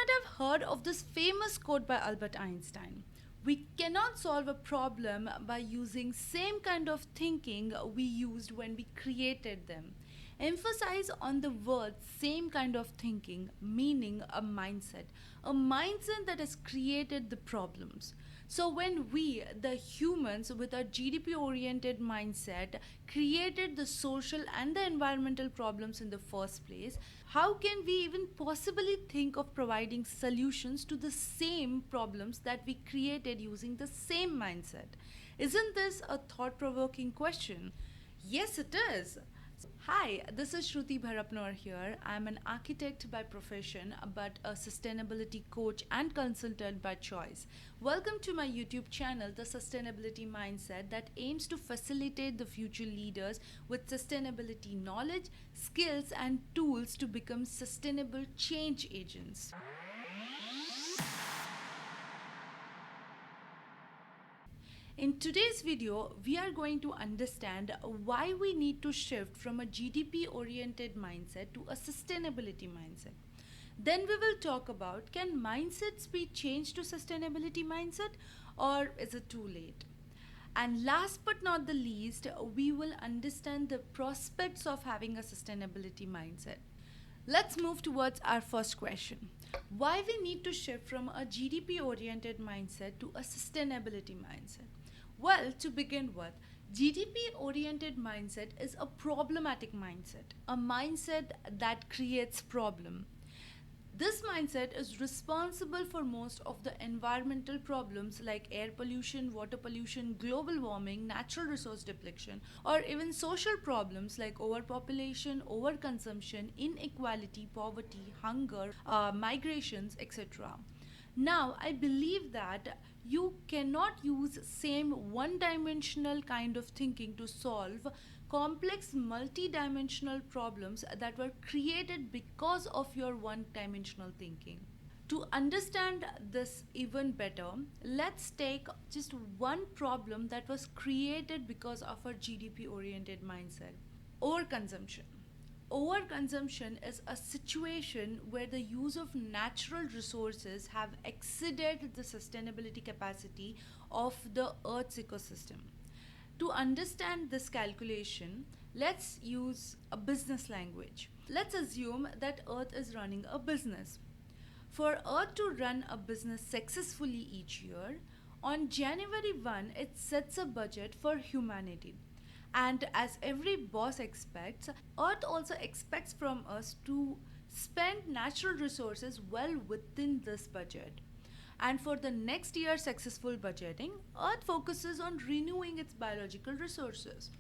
might have heard of this famous quote by Albert Einstein. We cannot solve a problem by using same kind of thinking we used when we created them. Emphasize on the word same kind of thinking, meaning a mindset that has created the problems. So, when we, the humans with our GDP oriented mindset, created the social and the environmental problems in the first place, how can we even possibly think of providing solutions to the same problems that we created using the same mindset? Isn't this a thought provoking question? Yes, it is. Hi, this is Shruti Bhairappanavar here. I'm an architect by profession but a sustainability coach and consultant by choice. Welcome to my YouTube channel, The Sustainability Mindset, that aims to facilitate the future leaders with sustainability knowledge, skills, and tools to become sustainable change agents. In today's video, we are going to understand why we need to shift from a GDP oriented mindset to a sustainability mindset. Then we will talk about, can mindsets be changed to sustainability mindset, or is it too late? And last but not the least, we will understand the prospects of having a sustainability mindset. Let's move towards our first question. Why we need to shift from a GDP oriented mindset to a sustainability mindset? Well, to begin with, GDP oriented mindset is a problematic mindset, a mindset that creates problem. This mindset is responsible for most of the environmental problems like air pollution, water pollution, global warming, natural resource depletion, or even social problems like overpopulation, overconsumption, inequality, poverty, hunger, migrations, etc. Now, I believe that you cannot use same one-dimensional kind of thinking to solve complex multi-dimensional problems that were created because of your one-dimensional thinking. To understand this even better, let's take just one problem that was created because of our GDP oriented mindset: overconsumption. Overconsumption is a situation where the use of natural resources have exceeded the sustainability capacity of the Earth's ecosystem. To understand this calculation, let's use a business language. Let's assume that Earth is running a business. For Earth to run a business successfully each year, on January 1, it sets a budget for humanity. And as every boss expects, Earth also expects from us to spend natural resources well within this budget. And for the next year's successful budgeting, Earth focuses on renewing its biological resources.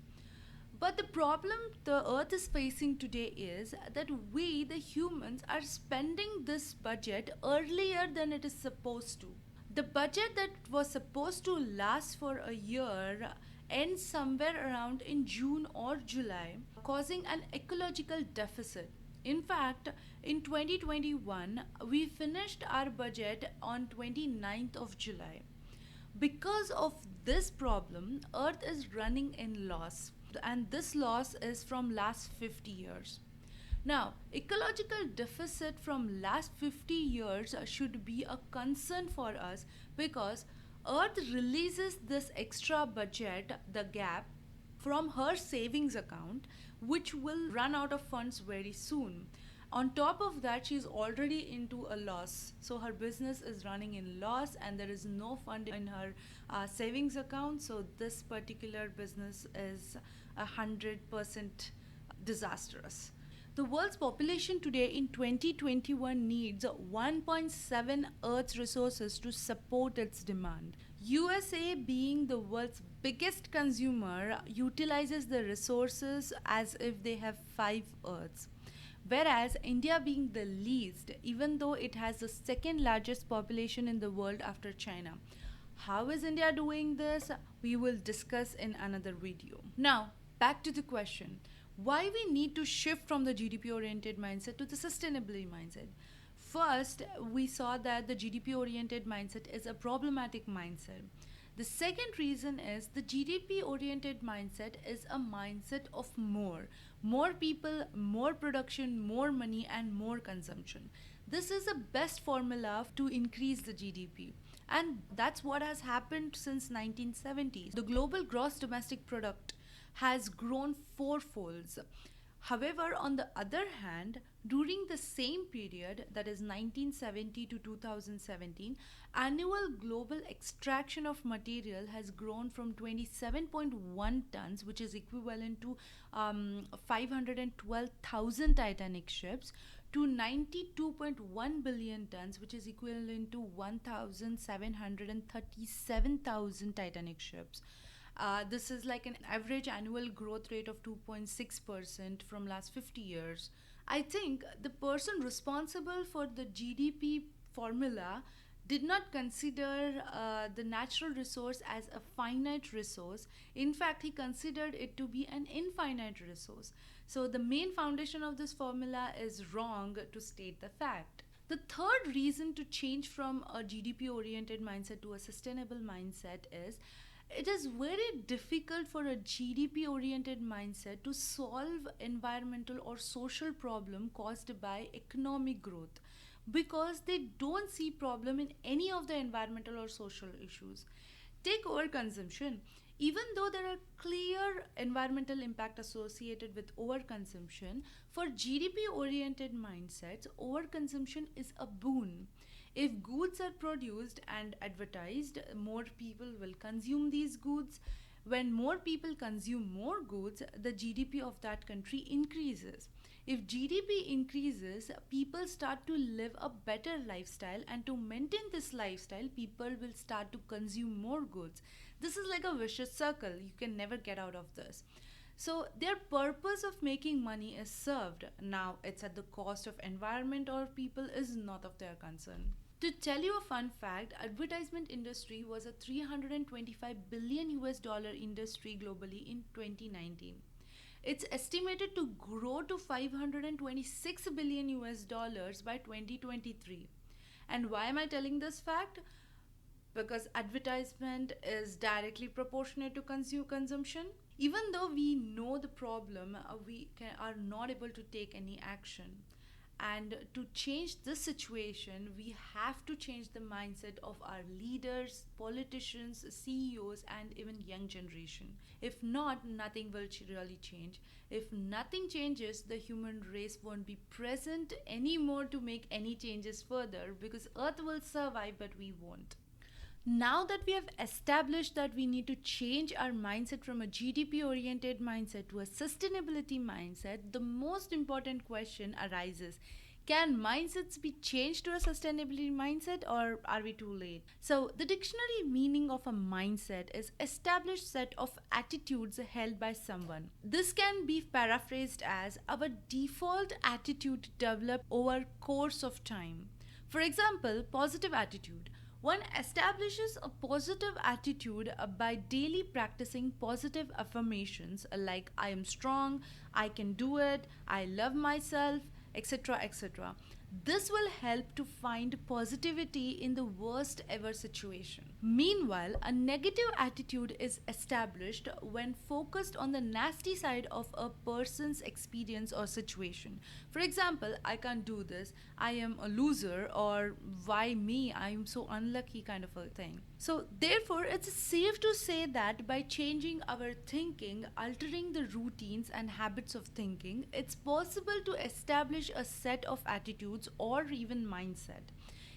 But the problem the Earth is facing today is that we, the humans, are spending this budget earlier than it is supposed to. The budget that was supposed to last for a year ends somewhere around in June or July, causing an ecological deficit. In fact, in 2021, we finished our budget on 29th of July. Because of this problem, Earth is running in loss, and this loss is from last 50 years. Now, ecological deficit from last 50 years should be a concern for us because Earth releases this extra budget, the gap, from her savings account, which will run out of funds very soon. On top of that, she's already into a loss. So her business is running in loss and there is no fund in her savings account. So this particular business is 100% disastrous. The world's population today in 2021 needs 1.7 Earth's resources to support its demand. USA, being the world's biggest consumer, utilizes the resources as if they have 5 Earths. Whereas India, being the least, even though it has the second largest population in the world after China. How is India doing this? We will discuss in another video. Now, back to the question. Why we need to shift from the GDP oriented mindset to the sustainability mindset? First, we saw that the GDP oriented mindset is a problematic mindset. The second reason is the GDP oriented mindset is a mindset of more. More people, more production, more money, and more consumption. this is the best formula to increase the GDP. And that's what has happened since 1970s. The global gross domestic product has grown fourfolds. However, on the other hand, during the same period, that is 1970 to 2017, annual global extraction of material has grown from 27.1 tons, which is equivalent to 512,000 Titanic ships, to 92.1 billion tons, which is equivalent to 1,737,000 Titanic ships. This is like an average annual growth rate of 2.6% from last 50 years. I think the person responsible for the GDP formula did not consider the natural resource as a finite resource. In fact, he considered it to be an infinite resource. So the main foundation of this formula is wrong, to state the fact. The third reason to change from a GDP oriented mindset to a sustainable mindset is it is very difficult for a GDP oriented mindset to solve environmental or social problem caused by economic growth, because they don't see problem in any of the environmental or social issues. Take overconsumption. Even though there are clear environmental impact associated with overconsumption, for GDP oriented mindsets, overconsumption is a boon. If goods are produced and advertised, more people will consume these goods. When more people consume more goods, the GDP of that country increases. If GDP increases, people start to live a better lifestyle, and to maintain this lifestyle, people will start to consume more goods. This is like a vicious circle. You can never get out of this. So their purpose of making money is served. Now it's at the cost of environment or people is not of their concern. To tell you a fun fact, advertisement industry was a 325 billion US dollar industry globally in 2019. It's estimated to grow to 526 billion US dollars by 2023. And why am I telling this fact? Because advertisement is directly proportionate to consumption. Even though we know the problem, are not able to take any action. And to change this situation, we have to change the mindset of our leaders, politicians, CEOs, and even young generation. If not, nothing will really change. If nothing changes, the human race won't be present anymore to make any changes further, because Earth will survive, but we won't. Now that we have established that we need to change our mindset from a GDP oriented mindset to a sustainability mindset, the most important question arises: can mindsets be changed to a sustainability mindset, or are we too late? So, the dictionary meaning of a mindset is established set of attitudes held by someone. This can be paraphrased as our default attitude developed over course of time. For example, positive attitude. One establishes a positive attitude by daily practicing positive affirmations like I am strong, I can do it, I love myself, etc. etc. This will help to find positivity in the worst ever situation. Meanwhile, a negative attitude is established when focused on the nasty side of a person's experience or situation. For example, I can't do this, I am a loser, or why me, I am so unlucky, kind of a thing. So, therefore, it's safe to say that by changing our thinking, altering the routines and habits of thinking, it's possible to establish a set of attitudes or even mindset.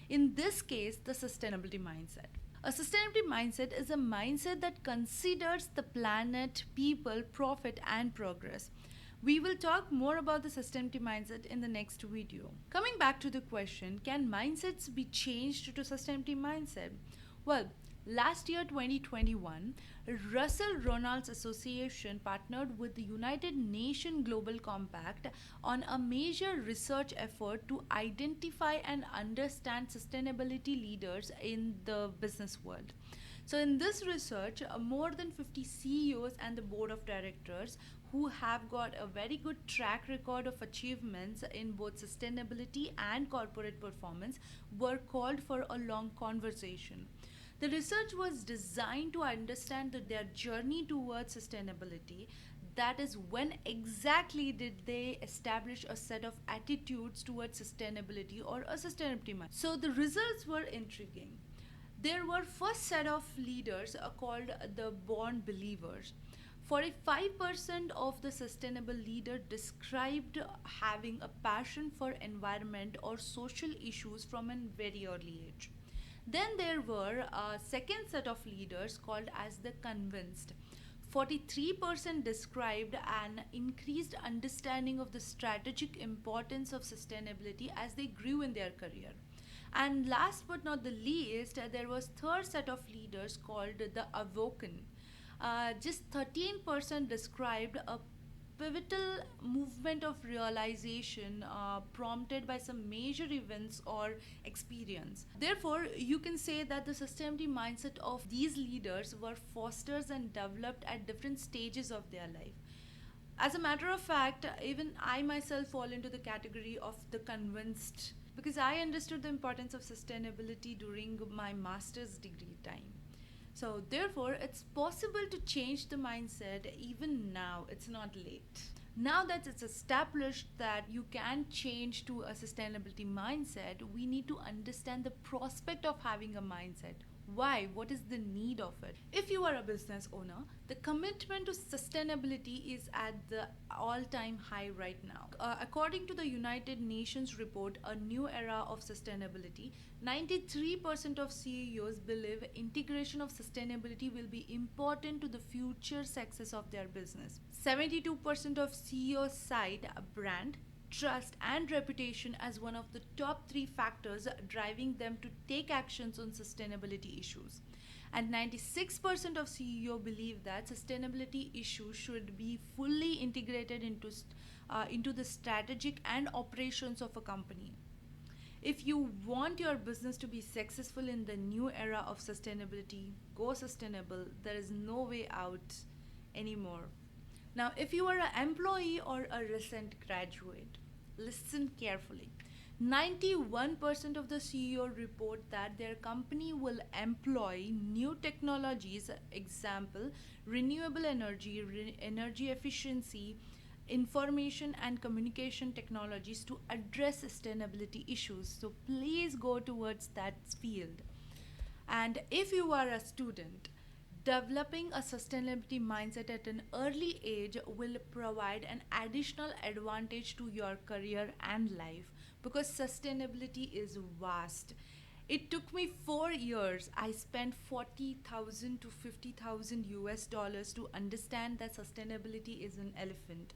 In this case, the sustainability mindset. A sustainability mindset is a mindset that considers the planet, people, profit, and progress. We will talk more about the sustainability mindset in the next video. Coming back to the question, can mindsets be changed to sustainability mindset? Well, last year 2021, Russell Ronalds Association partnered with the United Nations Global Compact on a major research effort to identify and understand sustainability leaders in the business world. So in this research, more than 50 CEOs and the board of directors who have got a very good track record of achievements in both sustainability and corporate performance were called for a long conversation. The research was designed to understand their journey towards sustainability, that is, when exactly did they establish a set of attitudes towards sustainability or a sustainability mindset? So the results were intriguing. There were first set of leaders called the born believers. 45% of the sustainable leader described having a passion for environment or social issues from a very early age. Then there were a second set of leaders called as the convinced. 43% described an increased understanding of the strategic importance of sustainability as they grew in their career. And last but not the least, there was third set of leaders called the awoken. Just 13% described a pivotal movement of realization prompted by some major events or experience. Therefore, you can say that the sustainability mindset of these leaders were fostered and developed at different stages of their life. As a matter of fact, even I myself fall into the category of the convinced, because I understood the importance of sustainability during my master's degree time. So, therefore, it's possible to change the mindset even now. It's not late. Now that it's established that you can change to a sustainability mindset, we need to understand the prospect of having a mindset. Why? What is the need of it? If you are a business owner, the commitment to sustainability is at the all time high right now. According to the United Nations report, A New Era of Sustainability, 93% of CEOs believe integration of sustainability will be important to the future success of their business. 72% of CEOs cite a brand, trust, and reputation as one of the top three factors driving them to take actions on sustainability issues. And 96% of CEO believe that sustainability issues should be fully integrated into the strategic and operations of a company. If you want your business to be successful in the new era of sustainability, go sustainable. There is no way out anymore. Now, if you are an employee or a recent graduate, listen carefully. 91% of the CEO report that their company will employ new technologies, example, renewable energy, energy efficiency, information and communication technologies to address sustainability issues. So please go towards that field. And if you are a student, developing a sustainability mindset at an early age will provide an additional advantage to your career and life, because sustainability is vast. It took me 4 years. I spent 40,000 to 50,000 US dollars to understand that sustainability is an elephant.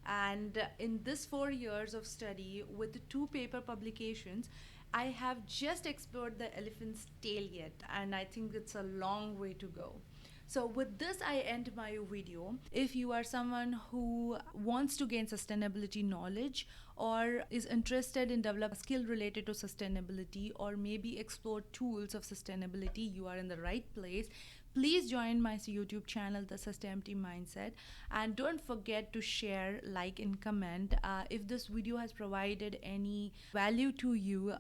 And in this 4 years of study with two paper publications, I have just explored the elephant's tail yet, and I think it's a long way to go. So with this, I end my video. If you are someone who wants to gain sustainability knowledge or is interested in develop a skill related to sustainability or maybe explore tools of sustainability, you are in the right place. Please join my YouTube channel, The Sustainability Mindset, and don't forget to share, like, and comment. If this video has provided any value to you,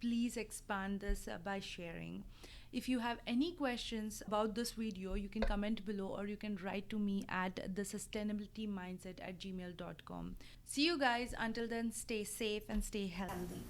please expand this by sharing. If you have any questions about this video, you can comment below or you can write to me at thesustainabilitymindset@gmail.com. See you guys. Until then, stay safe and stay healthy.